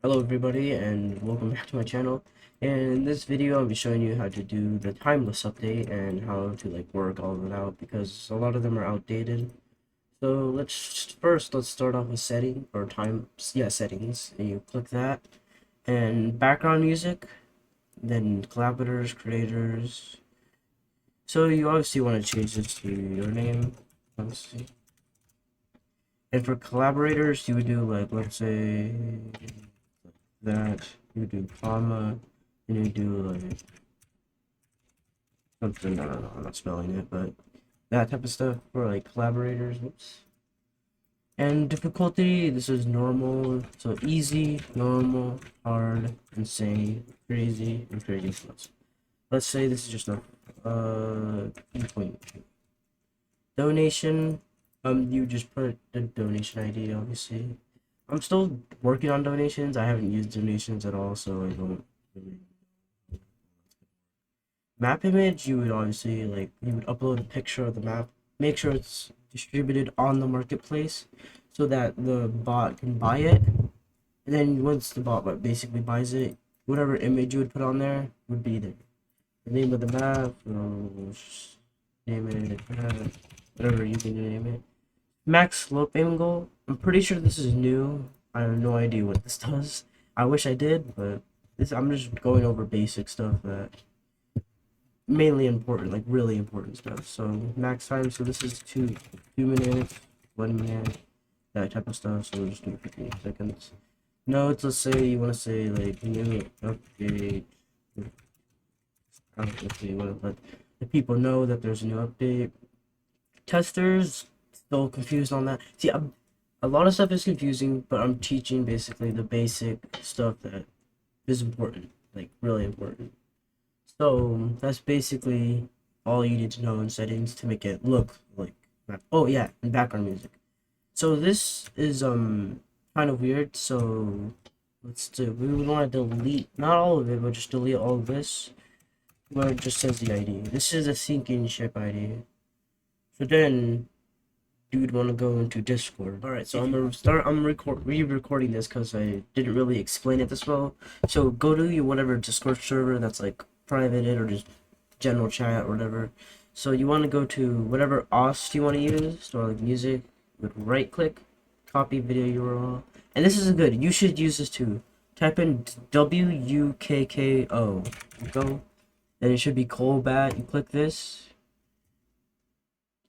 Hello everybody and welcome back to my channel. In this video I'll be showing you how to do the timeless update and how to work all of it out because a lot of them are outdated. So let's start off with setting or settings, and you click that and background music, then collaborators, creators. So you obviously want to change this to your name, obviously. And for collaborators you would do let's say that you do comma, and you do something, I don't know, I'm not spelling it, but that type of stuff for collaborators. Whoops. And difficulty, this is normal, so easy, normal, hard, insane, crazy, and crazy plus. Let's say this is just a point. Donation, you just put the donation ID, obviously. I'm still working on donations. I haven't used donations at all, so I don't really. Map image, you would obviously you would upload a picture of the map, make sure it's distributed on the marketplace so that the bot can buy it. And then once the bot basically buys it, whatever image you would put on there would be there. The name of the map, just name it, whatever you can name it. Max slope angle, I'm pretty sure this is new. I have no idea what this does. I wish I did, but I'm just going over basic stuff that mainly important, like really important stuff. So max time, so this is 2 minutes, 1 minute, that type of stuff. So we'll just do 15 seconds. Notes, let's say you want to say new update. Let's see, want to let the people know that there's a new update. Testers still confused on that. See, a lot of stuff is confusing, but I'm teaching basically the basic stuff that is important, like really important. So that's basically all you need to know in settings to make it look like. Oh yeah, and background music. So this is kind of weird. So we would want to delete not all of it, but just delete all of this where it just says the ID. This is a sinking ship ID. So then you would want to go into Discord. All right, so I'm gonna start. I'm re-recording this because I didn't really explain it this well. So go to your whatever Discord server that's private or just general chat or whatever. So you want to go to whatever OS you want to use or music. With right click, copy video URL, and this is good. You should use this too. Type in WUKKO. Go. Then it should be Colbat. You click this.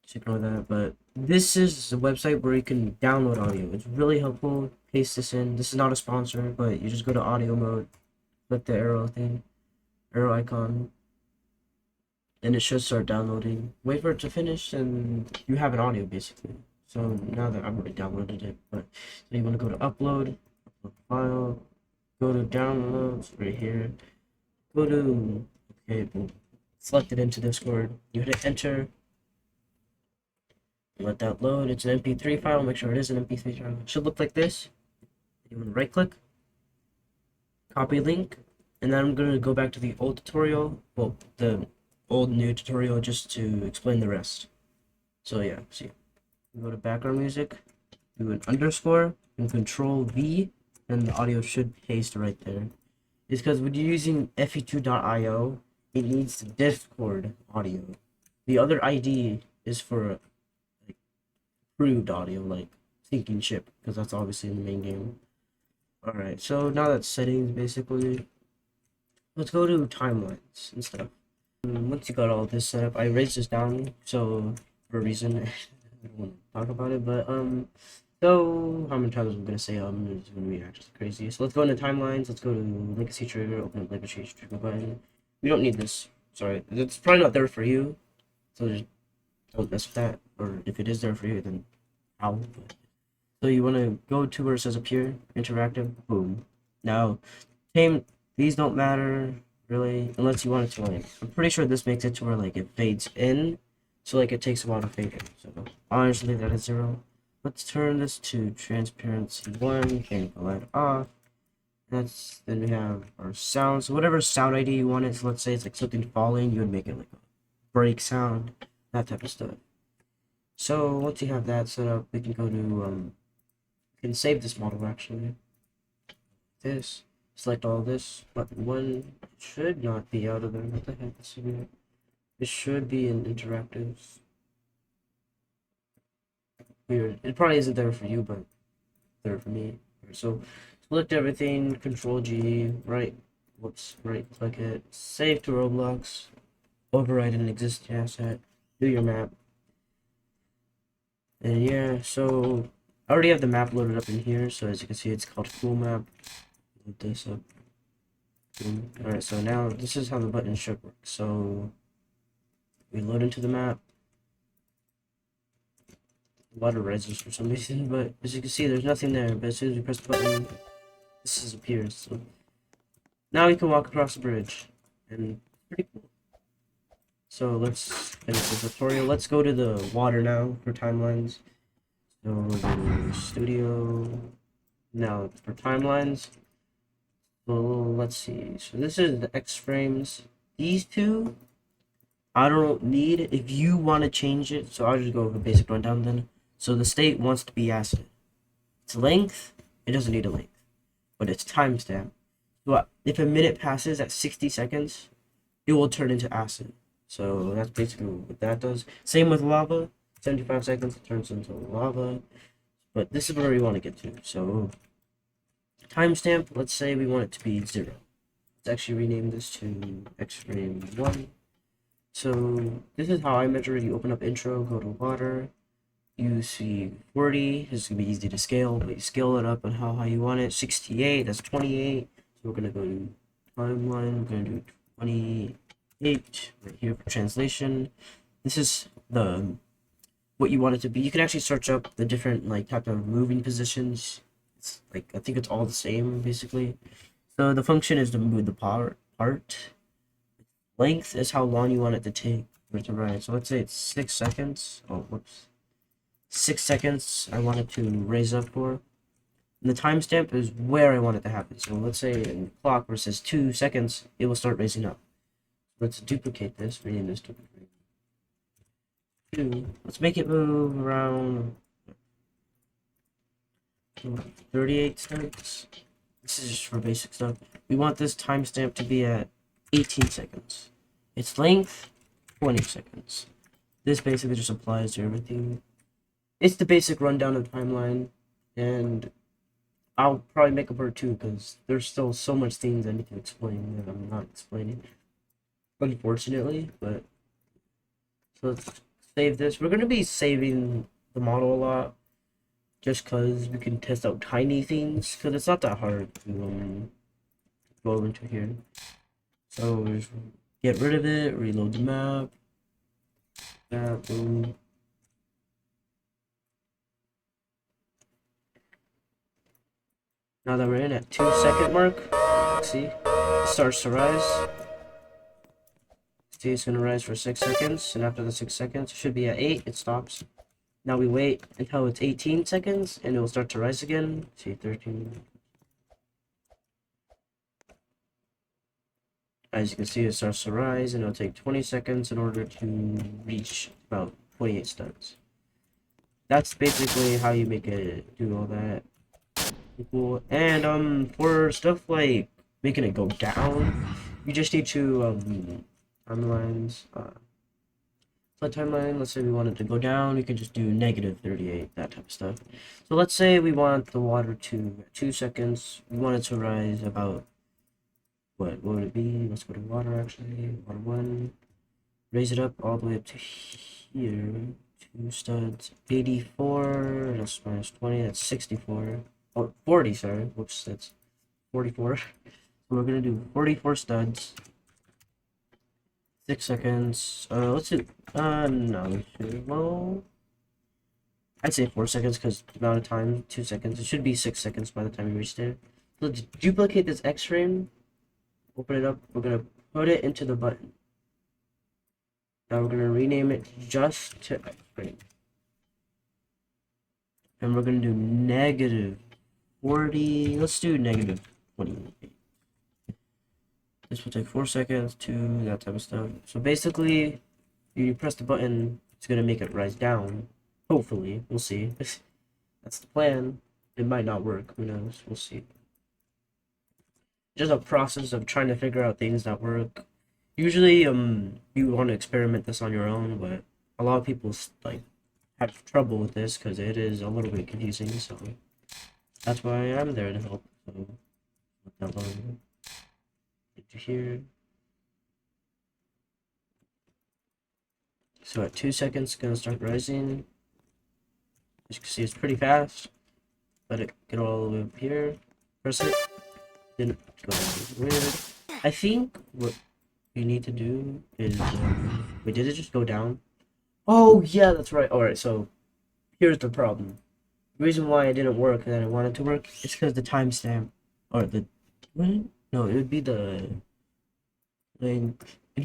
Just ignore that, but this is a website where you can download audio. It's really helpful. Paste this in. This is not a sponsor, but you just go to audio mode, click the arrow icon, and it should start downloading. Wait for it to finish, and you have an audio basically. So now that I've already downloaded it, but so you want to go to upload file, go to downloads right here, go to boom, select it into Discord. You hit enter. Let that load. It's an MP3 file. Make sure it is an MP3 file. It should look like this. You want to right click, copy link, and then I'm going to go back to the old tutorial. Well, the old new tutorial just to explain the rest. So yeah, see. You go to background music, do an underscore, and control V, and the audio should paste right there. It's because when you're using FE2.io, it needs Discord audio. The other ID is for approved audio, like sinking ship, because that's obviously in the main game. Alright, so now that's settings basically. Let's go to timelines and stuff. Once you got all this set up, I raised this down, so for a reason. I don't want to talk about it, but so how many times I'm gonna say it's gonna be actually crazy. So let's go into timelines. Let's go to legacy trigger. Open up legacy trigger button. We don't need this. Sorry, it's probably not there for you. So just don't mess with that. Or if it is there for you, then how? So you want to go to where it says appear, interactive. Boom. Now, tame. These don't matter really unless you want it to I'm pretty sure this makes it to where it fades in. So it takes a while to fade in. So honestly, that is 0. Let's turn this to transparency 1, mechanical light off. Then we have our sound. So whatever sound ID you want it. So let's say it's something falling, you would make it a break sound, that type of stuff. So once you have that set up, we can go to we can save this model actually. this. Select all this. Button 1 should not be out of there. What the heck is it? It should be in interactives. Weird. It probably isn't there for you, but there for me. So select everything, Control G, right click it, save to Roblox, override an existing asset, do your map. And yeah, so I already have the map loaded up in here, so as you can see it's called Cool Map. Load this up. Alright, so now this is how the button should work. So we load into the map. A lot of reses for some reason, but as you can see there's nothing there, but as soon as we press the button, this appears. So now we can walk across the bridge, and pretty cool. So let's finish the tutorial. Let's go to the water now for timelines. So we'll go to Studio. Now for timelines. So let's see. So this is the X frames. These two I don't need. If you want to change it, so I'll just go over a basic rundown then. So the state wants to be acid. Its length, it doesn't need a length, but its timestamp. So if a minute passes at 60 seconds, it will turn into acid. So that's basically what that does. Same with lava. 75 seconds, it turns into lava. But this is where we want to get to. So timestamp, let's say we want it to be 0. Let's actually rename this to xframe 1. So this is how I measure it. You open up intro, go to water. You see 40. This is going to be easy to scale, but you scale it up on how high you want it. 68, that's 28. So we're going to go to timeline. We're going to do 28 right here for translation. This is the what you want it to be. You can actually search up the different type of moving positions. It's I think it's all the same basically. So the function is to move the part. Length is how long you want it to take for it to run. So let's say it's 6 seconds. Oh, whoops. 6 seconds I want it to raise up for. And the timestamp is where I want it to happen. So let's say in the clock where it says 2 seconds, it will start raising up. Let's duplicate this, rename this to 2. Let's make it move around 38 seconds. This is just for basic stuff. We want this timestamp to be at 18 seconds. Its length, 20 seconds. This basically just applies to everything. It's the basic rundown of the timeline, and I'll probably make a part 2 because there's still so much things I need to explain that I'm not explaining, unfortunately. But so let's save this. We're going to be saving the model a lot just because we can test out tiny things, because it's not that hard to go into here. So just get rid of it, reload the map, boom. Now that we're in at 2-second mark, see, it starts to rise. See, it's gonna rise for 6 seconds, and after the 6 seconds, it should be at 8, it stops. Now we wait until it's 18 seconds, and it will start to rise again. See, 13. As you can see, it starts to rise, and it'll take 20 seconds in order to reach about 28 studs. That's basically how you make it do all that. Cool. And for stuff like making it go down, you just need to timelines. Let timeline. Let's say we want it to go down. We can just do -38, that type of stuff. So let's say we want the water to 2 seconds. We want it to rise about what would it be? Let's go to water actually. Water 1. Raise it up all the way up to here. 2 studs. 84. That's minus 20. That's 64. Oh, 40, sorry. Whoops, that's 44. So we're gonna do 44 studs. 6 seconds. Let's do. No, well, I'd say 4 seconds because the amount of time, 2 seconds. It should be 6 seconds by the time we reach there. Let's duplicate this X frame. Open it up. We're gonna put it into the button. Now we're gonna rename it just to X frame. And we're gonna do -40. Let's do -28. This will take 4 seconds to that type of stuff. So basically, you press the button, it's gonna make it rise down. Hopefully, we'll see. That's the plan. It might not work. Who knows? We'll see. just a process of trying to figure out things that work. Usually, you want to experiment this on your own, but a lot of people like have trouble with this because it is a little bit confusing. So that's why I'm there to help. So let that load into here. So at 2 seconds, it's gonna start rising. As you can see, it's pretty fast. Let it get all the way up here. Press it. Didn't go weird. I think what we need to do is wait, did it just go down? Oh yeah, that's right. Alright, so here's the problem. The reason why it didn't work and I wanted to work is because the timestamp or the no, it would be the it'd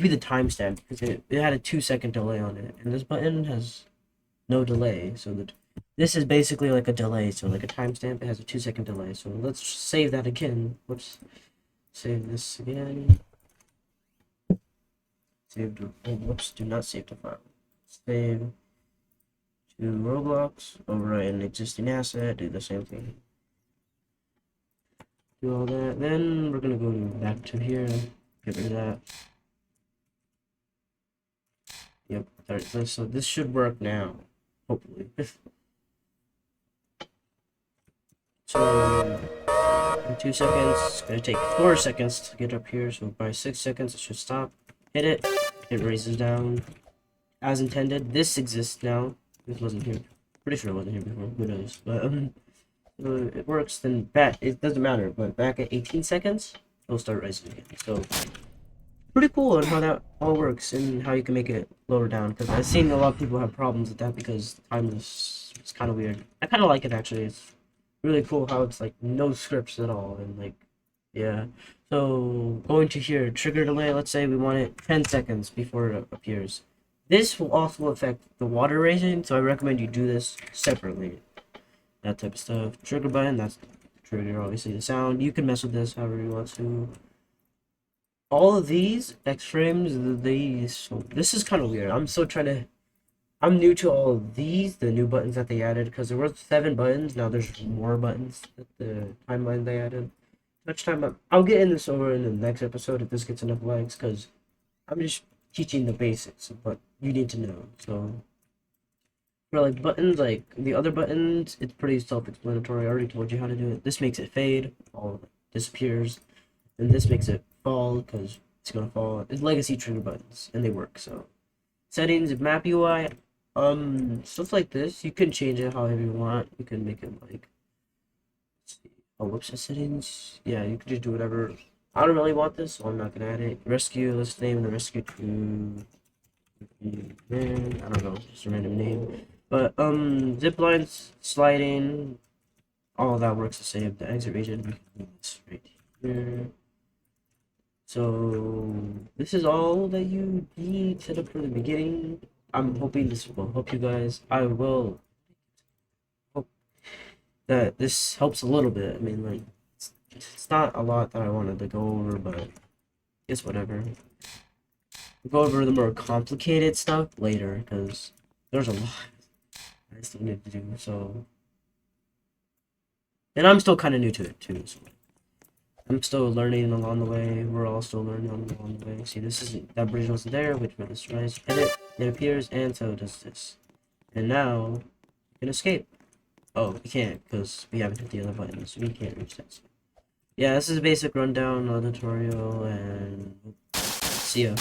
be the timestamp because it had a 2 second delay on it, and this button has no delay, so this is basically like a delay, so like a timestamp, it has a 2 second delay. So let's save that again. Whoops. Save this again. Save to, oh, whoops, do not save to file. Save to Roblox, overwrite an existing asset, do the same thing. Do all that, then we're gonna go back to here, get rid of that. Yep, so this should work now, hopefully. So in 2 seconds, it's gonna take 4 seconds to get up here, so by 6 seconds it should stop. Hit it, it raises down as intended. This exists now. This wasn't here. Pretty sure it wasn't here before. Who knows? But it works. Then back, it doesn't matter. But back at 18 seconds, it'll start rising again. So pretty cool on how that all works and how you can make it lower down. Because I've seen a lot of people have problems with that because time is kind of weird. I kind of like it actually. It's really cool how it's like no scripts at all and like yeah. So going to here, trigger delay. Let's say we want it 10 seconds before it appears. This will also affect the water raising, so I recommend you do this separately. That type of stuff. Trigger button, that's the trigger, obviously the sound. You can mess with this however you want to. All of these X frames, these. So this is kind of weird. I'm new to all of these, the new buttons that they added, because there were 7 buttons. Now there's more buttons that the timeline they added. Touch time. I'll get in this over in the next episode if this gets enough likes, because I'm just teaching the basics of what you need to know. So for like buttons, like the other buttons, it's pretty self-explanatory. I already told you how to do it. This makes it fade, all disappears, and this makes it fall because it's gonna fall. It's legacy trigger buttons, and they work. So settings, map UI, stuff like this, you can change it however you want. You can make it like, let's see. Oh, whoops, settings. Yeah, you can just do whatever. I don't really want this, so I'm not gonna add it. Rescue, let's name the rescue to I don't know, just a random name. But zip lines, sliding, all of that works the same. The exit region, we can do this right here. So this is all that you need set up from the beginning. I'm hoping this will help you guys. I will hope that this helps a little bit. I mean, like, it's not a lot that I wanted to go over, but it's whatever. We'll go over the more complicated stuff later, because there's a lot I still need to do, so. And I'm still kind of new to it, too, so. I'm still learning along the way. We're all still learning along the way. See, this isn't, that bridge wasn't there, which for this rise, edit, it appears, and so does this. And now, you can escape. Oh, we can't, because we haven't hit the other buttons, so we can't reach that. Yeah, this is a basic rundown of the tutorial, and see ya.